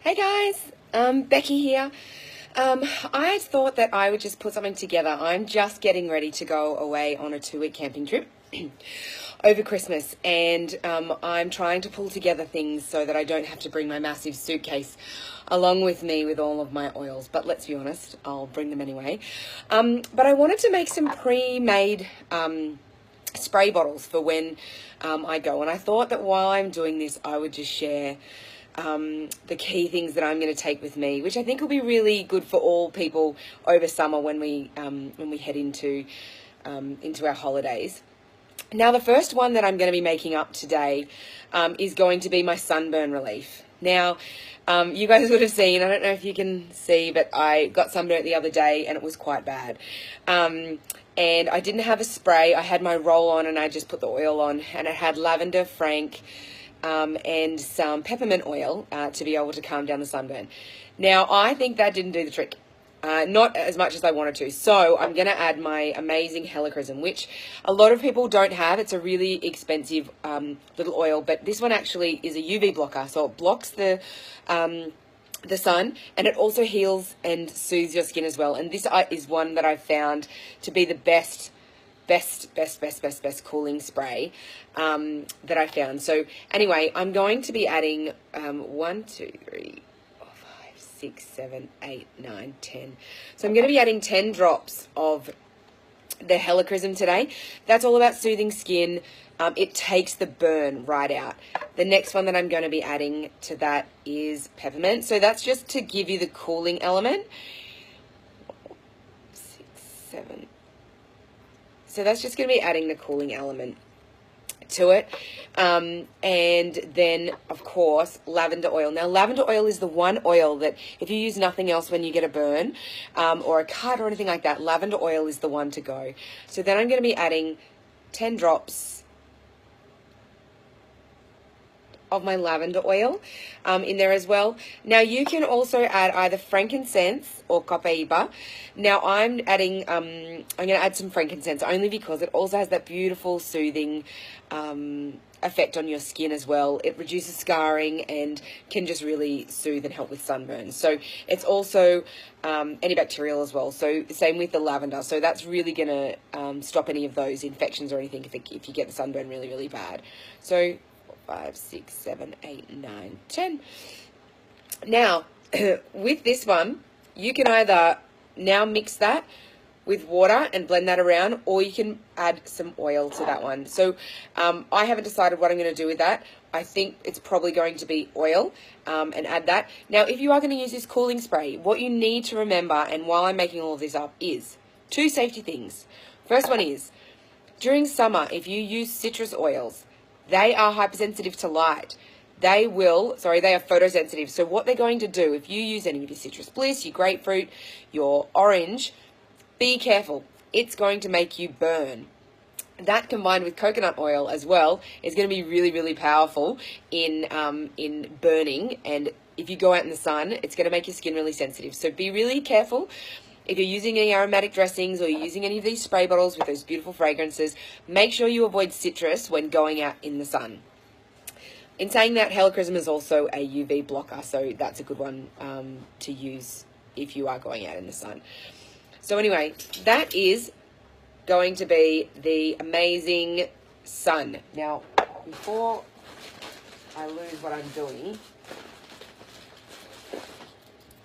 Hey guys, Becky here. I thought that I would just put something together. I'm just getting ready to go away on a 2-week camping trip over Christmas, and I'm trying to pull together things so that I don't have to bring my massive suitcase along with me with all of my oils. But let's be honest, I'll bring them anyway. But I wanted to make some pre-made spray bottles for when I go, and I thought that while I'm doing this, I would just share the key things that I'm going to take with me, which I think will be really good for all people over summer when we head into our holidays. Now, the first one that I'm going to be making up today is going to be my sunburn relief. Now, you guys would have seen, I don't know if you can see, but I got sunburnt the other day and it was quite bad. And I didn't have a spray. I had my roll-on and I just put the oil on, and it had lavender, frank, and some peppermint oil to be able to calm down the sunburn. Now, I think that didn't do the trick. Not as much as I wanted to. So I'm going to add my amazing helichrysum, which a lot of people don't have. It's a really expensive little oil, but this one actually is a UV blocker. So it blocks the sun, and it also heals and soothes your skin as well. And this is one that I've found to be the best cooling spray that I found. So anyway, I'm going to be adding 1, 2, 3, 4, 5, 6, 7, 8, 9, 10. So I'm going to be adding 10 drops of the helichrysum today. That's all about soothing skin. It takes the burn right out. The next one that I'm going to be adding to that is peppermint. So that's just to give you the cooling element. 6, 7. So that's just going to be adding the cooling element to it. And then, of course, lavender oil. Now, lavender oil is the one oil that if you use nothing else when you get a burn or a cut or anything like that, lavender oil is the one to go. So then I'm going to be adding 10 drops of my lavender oil in there as well. Now, you can also add either frankincense or copaiba. Now, I'm adding, I'm going to add some frankincense only because it also has that beautiful soothing effect on your skin as well. It reduces scarring and can just really soothe and help with sunburn. So it's also antibacterial as well. So same with the lavender. So that's really going to stop any of those infections or anything if you get the sunburn really, really bad. So 5, 6, 7, 8, 9, 10. Now, with this one, you can either now mix that with water and blend that around, or you can add some oil to that one. So I haven't decided what I'm going to do with that. I think it's probably going to be oil and add that. Now, if you are going to use this cooling spray, what you need to remember, and while I'm making all of this up, is 2 safety things. First one is, during summer, if you use citrus oils, they are hypersensitive to light. They are photosensitive. So what they're going to do, if you use any of your citrus bliss, your grapefruit, your orange, be careful. It's going to make you burn. That combined with coconut oil as well is going to be really, really powerful in burning. And if you go out in the sun, it's going to make your skin really sensitive. So be really careful. If you're using any aromatic dressings or you're using any of these spray bottles with those beautiful fragrances, make sure you avoid citrus when going out in the sun. In saying that, helichrysum is also a UV blocker, so that's a good one to use if you are going out in the sun. So anyway, that is going to be the amazing sun. Now, before I lose what I'm doing,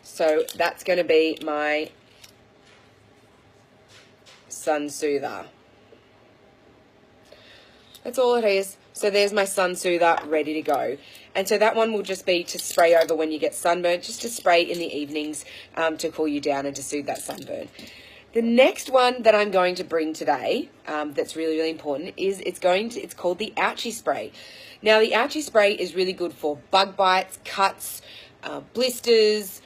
so that's going to be my sun soother. That's all it is. So there's my sun soother ready to go. And so that one will just be to spray over when you get sunburned, just to spray in the evenings to cool you down and to soothe that sunburn. The next one that I'm going to bring today that's really, really important is it's called the Ouchy spray. Now, the Ouchy spray is really good for bug bites, cuts, blisters,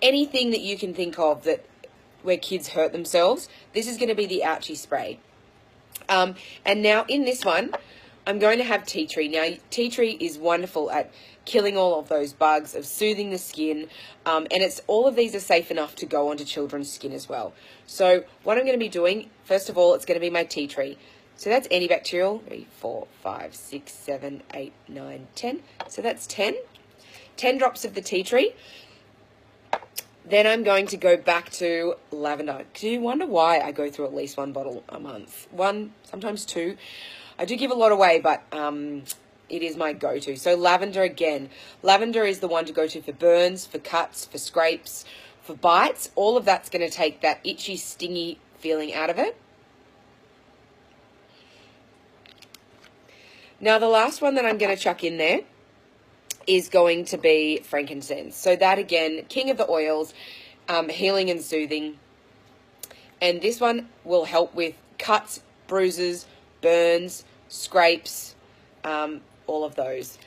anything that you can think of where kids hurt themselves. This is going to be the Ouchy spray. And now in this one, I'm going to have tea tree. Now, tea tree is wonderful at killing all of those bugs, of soothing the skin, and all of these are safe enough to go onto children's skin as well. So what I'm going to be doing, first of all, it's going to be my tea tree. So that's antibacterial, 3, 4, 5, 6, 7, 8, 9, 10. So that's 10. 10 drops of the tea tree. Then I'm going to go back to lavender. Do you wonder why I go through at least one bottle a month? One, sometimes two. I do give a lot away, but it is my go-to. So lavender again. Lavender is the one to go to for burns, for cuts, for scrapes, for bites. All of that's going to take that itchy, stingy feeling out of it. Now the last one that I'm going to chuck in there is going to be frankincense. So that again, king of the oils, healing and soothing. And this one will help with cuts, bruises, burns, scrapes, all of those.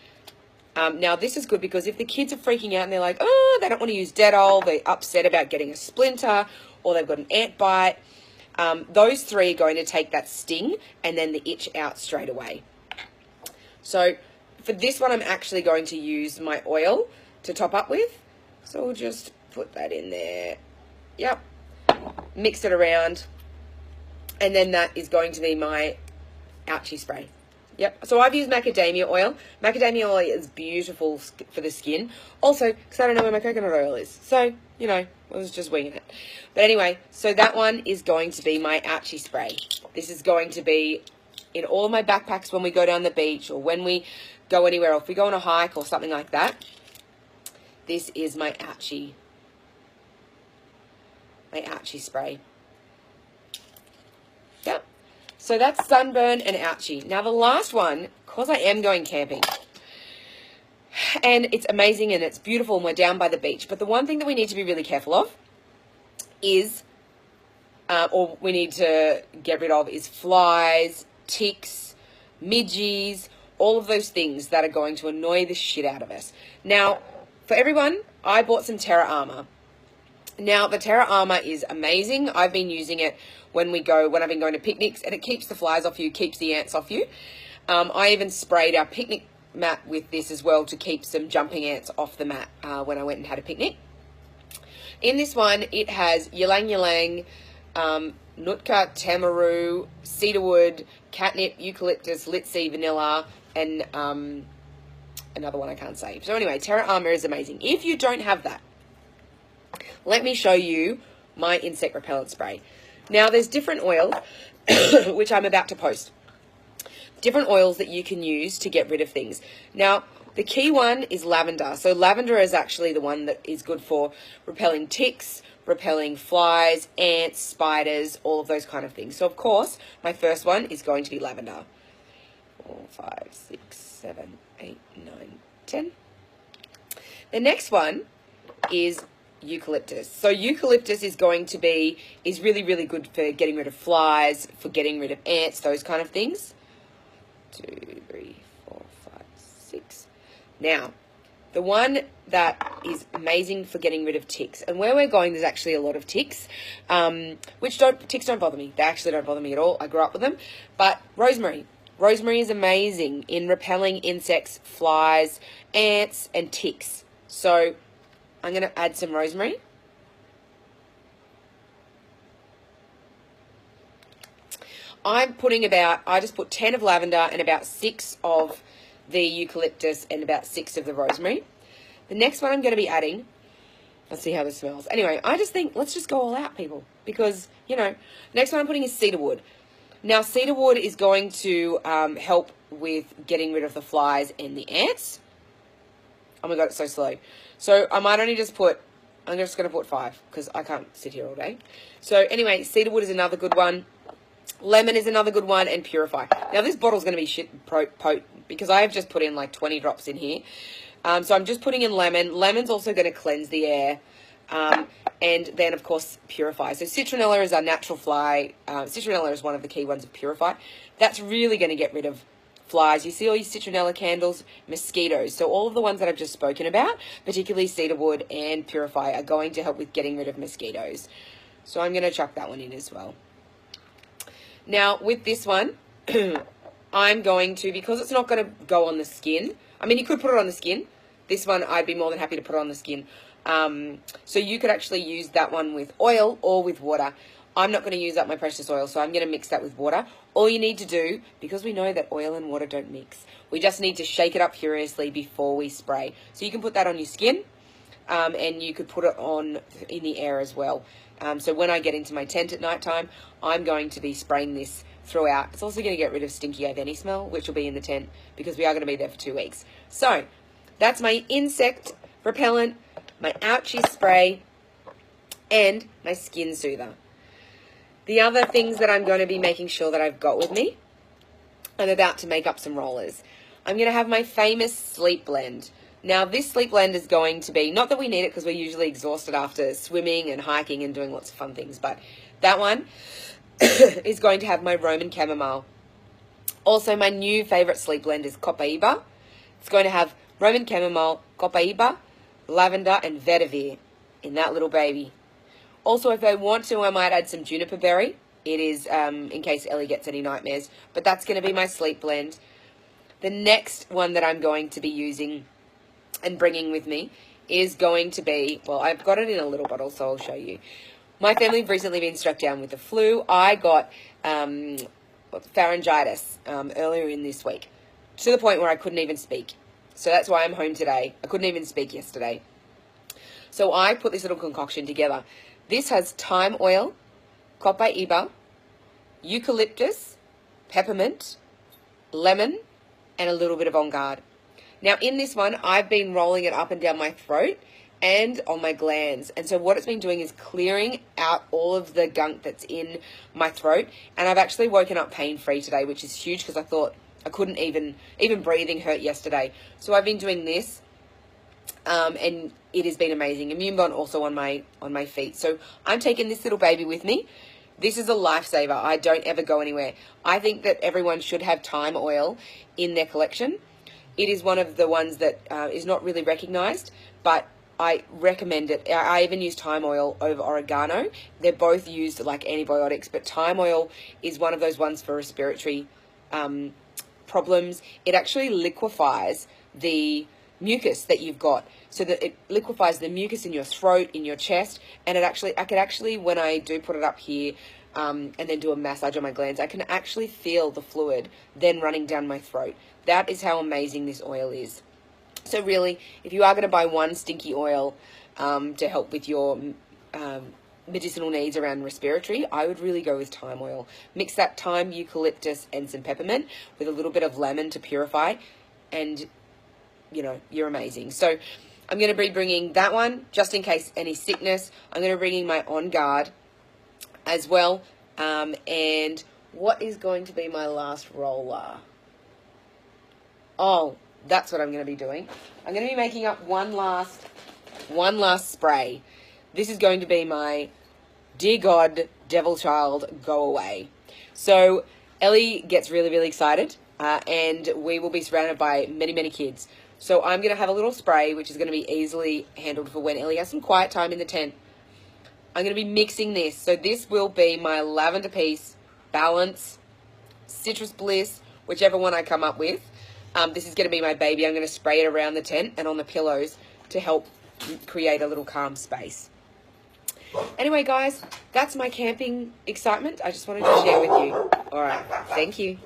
Now this is good because if the kids are freaking out and they're like, oh, they don't want to use Dettol, they're upset about getting a splinter, or they've got an ant bite, those three are going to take that sting and then the itch out straight away. So for this one, I'm actually going to use my oil to top up with. So we'll just put that in there. Yep. Mix it around. And then that is going to be my Ouchy spray. Yep. So I've used macadamia oil. Macadamia oil is beautiful for the skin. Also, because I don't know where my coconut oil is. So, you know, I was just winging it. But anyway, so that one is going to be my Ouchy spray. This is going to be in all of my backpacks when we go down the beach or when we go anywhere, or if we go on a hike or something like that. This is my Ouchy spray. Yep. So that's sunburn and Ouchy. Now the last one, because I am going camping, and it's amazing and it's beautiful and we're down by the beach, but the one thing that we need to be really careful of is, or we need to get rid of, is flies, ticks, midges, all of those things that are going to annoy the shit out of us. Now, for everyone, I bought some Terra Armour. Now, the Terra Armour is amazing. I've been using it when I've been going to picnics, and it keeps the flies off you, keeps the ants off you. I even sprayed our picnic mat with this as well to keep some jumping ants off the mat when I went and had a picnic. In this one, it has ylang ylang, Nootka, Tamaru, cedarwood, catnip, eucalyptus, litsea, vanilla, and another one I can't say. So anyway, Terra Armour is amazing. If you don't have that, let me show you my insect repellent spray. Now, there's different oils, which I'm about to post. Different oils that you can use to get rid of things. Now, the key one is lavender. So lavender is actually the one that is good for repelling ticks, repelling flies, ants, spiders, all of those kind of things. So, of course, my first one is going to be lavender. 4, 5, 6, 7, 8, 9, 10. The next one is eucalyptus. So eucalyptus is really, really good for getting rid of flies, for getting rid of ants, those kind of things. 2, 3, 4, 5, 6. Now, the one that is amazing for getting rid of ticks, and where we're going, there's actually a lot of ticks, ticks don't bother me. They actually don't bother me at all. I grew up with them. But rosemary. Rosemary is amazing in repelling insects, flies, ants, and ticks. So I'm going to add some rosemary. I just put 10 of lavender and about 6 of the eucalyptus and about 6 of the rosemary. The next one I'm going to be adding, let's see how this smells. Anyway, I just think, let's just go all out, people, because, you know, next one I'm putting is cedarwood. Now, cedarwood is going to help with getting rid of the flies and the ants. Oh my God, it's so slow. So I might only just put, I'm just going to put 5 because I can't sit here all day. So anyway, cedarwood is another good one. Lemon is another good one, and purify. Now, this bottle's going to be shit potent because I have just put in like 20 drops in here. So I'm just putting in lemon. Lemon's also going to cleanse the air. And then, of course, purify. So citronella is our natural fly. Citronella is one of the key ones of purify. That's really going to get rid of flies. You see all your citronella candles, mosquitoes. So all of the ones that I've just spoken about, particularly cedarwood and purify, are going to help with getting rid of mosquitoes. So I'm going to chuck that one in as well. Now, with this one, I'm going to, because it's not going to go on the skin. I mean, you could put it on the skin. This one, I'd be more than happy to put it on the skin. So you could actually use that one with oil or with water. I'm not going to use up my precious oil, so I'm going to mix that with water. All you need to do, because we know that oil and water don't mix, we just need to shake it up furiously before we spray. So you can put that on your skin, and you could put it on in the air as well. So when I get into my tent at night time, I'm going to be spraying this throughout. It's also going to get rid of stinky Aveni smell, which will be in the tent because we are going to be there for 2 weeks. So that's my insect repellent, my Ouchy spray, and my skin soother. The other things that I'm going to be making sure that I've got with me, I'm about to make up some rollers. I'm going to have my famous sleep blend. Now, this sleep blend is going to be, not that we need it because we're usually exhausted after swimming and hiking and doing lots of fun things, but that one is going to have my Roman chamomile. Also, my new favorite sleep blend is Copaiba. It's going to have Roman chamomile, Copaiba, lavender, and vetiver in that little baby. Also, if I want to, I might add some juniper berry. It is in case Ellie gets any nightmares. But that's going to be my sleep blend. The next one that I'm going to be using and bringing with me is going to be, well, I've got it in a little bottle, so I'll show you. My family have recently been struck down with the flu. I got pharyngitis earlier in this week, to the point where I couldn't even speak. So that's why I'm home today. I couldn't even speak yesterday. So I put this little concoction together. This has thyme oil, copaiba, eucalyptus, peppermint, lemon, and a little bit of on guard. Now in this one, I've been rolling it up and down my throat and on my glands. And so what it's been doing is clearing out all of the gunk that's in my throat. And I've actually woken up pain-free today, which is huge because I thought I couldn't even breathing hurt yesterday. So I've been doing this. And it has been amazing. Immune Bond also on my feet. So I'm taking this little baby with me. This is a lifesaver. I don't ever go anywhere. I think that everyone should have thyme oil in their collection. It is one of the ones that is not really recognized, but I recommend it. I even use thyme oil over oregano. They're both used like antibiotics, but thyme oil is one of those ones for respiratory problems. It actually liquefies the mucus that you've got, so that it liquefies the mucus in your throat, in your chest, and I could actually, when I do put it up here and then do a massage on my glands, I can actually feel the fluid then running down my throat. That is how amazing this oil is. So really, if you are going to buy one stinky oil to help with your medicinal needs around respiratory, I would really go with thyme oil. Mix that thyme, eucalyptus, and some peppermint with a little bit of lemon to purify, and you know, you're amazing. So I'm going to be bringing that one just in case any sickness. I'm going to be bringing my On Guard as well. And what is going to be my last roller? Oh, that's what I'm going to be doing. I'm going to be making up one last spray. This is going to be my Dear God, Devil Child, Go Away. So Ellie gets really, really excited, and we will be surrounded by many, many kids. So I'm going to have a little spray, which is going to be easily handled for when Ellie has some quiet time in the tent. I'm going to be mixing this. So this will be my Lavender Peace, Balance, Citrus Bliss, whichever one I come up with. This is going to be my baby. I'm going to spray it around the tent and on the pillows to help create a little calm space. Anyway, guys, that's my camping excitement. I just wanted to share with you. All right. Thank you.